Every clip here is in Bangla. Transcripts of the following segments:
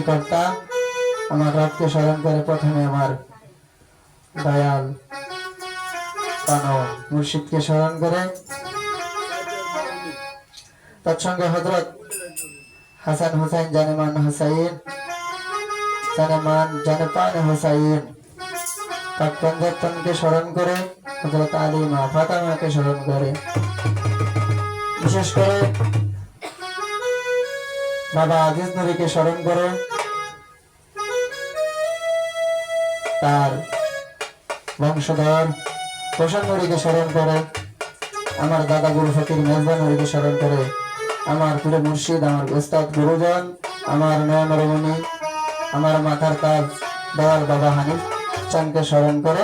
সৃষ্টিকর্তা আমার রবকে স্মরণ করে প্রথমে আমার দয়াল পানো মুর্শিদকে স্মরণ করে তৎসঙ্গে হযরত হাসান হুসাইন জানেমান হুসাইন জানেপান হুসাইন পাক পঞ্জাতনকে স্মরণ করে হযরত আলী মা ফাতেমাকে স্মরণ করে বিশেষ করে বাবা আজিজ নবীকে স্মরণ করে তার বংশধর হোসেন নবীকে স্মরণ করে আমার দাদা গুরু ফকির মেজবান নবীকে স্মরণ করে আমার প্রিয় মুর্শিদ আমার উস্তাদ গুরুজন আমার নয়নরমণি আমার মাথার তাজ দয়াল বাবা হানিফ চাঁদকে স্মরণ করে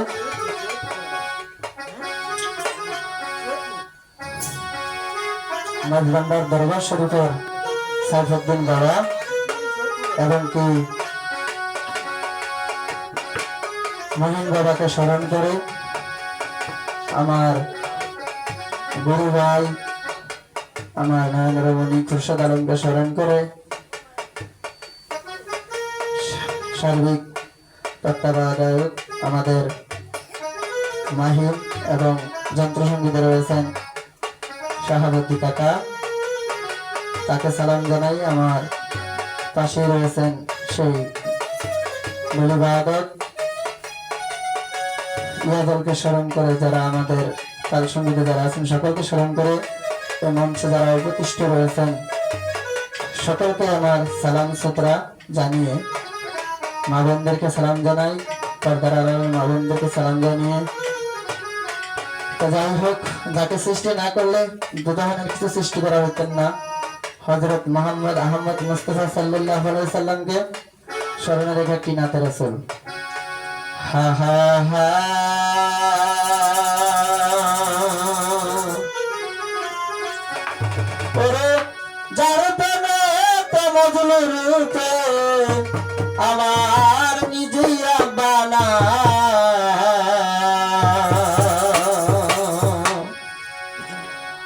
মাঝবান্ডার দরবার শরীফের সাইফুদ্দিন বাবা এবং কি মহিন বাবাকে স্মরণ করে আমার গুরু ভাই আমার নয়নরমণি খুরশাদ আলমকে স্মরণ করে সার্বিক তত্ত্বাবধায়ক আমাদের মাহিম এবং যন্ত্রসঙ্গীতে রয়েছেন শাহাবুদ্দি কাকা তাকে সালাম জানাই আমার পাশে রয়েছেন সেই বলিবাদক ইয়াদলকে স্মরণ করে যারা আমাদের তাল সঙ্গীতে যারা আছেন সকলকে স্মরণ করে মঞ্চে যারা উপতিষ্ঠ রয়েছেন সকলকে আমার সালাম সুতরা জানিয়ে মা বোনদেরকে সালাম জানাই পর্দার আড়ালের মা বোনদেরকে সালাম জানিয়ে তো যাই হোক যাকে সৃষ্টি না করলে দুধনের কিছু সৃষ্টি করা হতেন না হযরত মুহাম্মদ আহমদ মুস্তাফা সাল্লাল্লাহু আলাইহি সাল্লামকে স্মরণে রেখে কি নাতে রাসূল হা হা হা ওরে যার তনে তমজলুর রূপে আমার নিজে রাব্বানা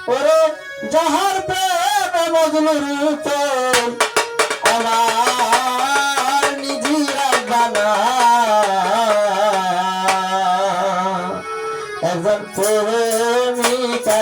ওরে যাহার প্রেম মজলুর রূপে আমার নিজে রাব্বানা একজন প্রেমিকা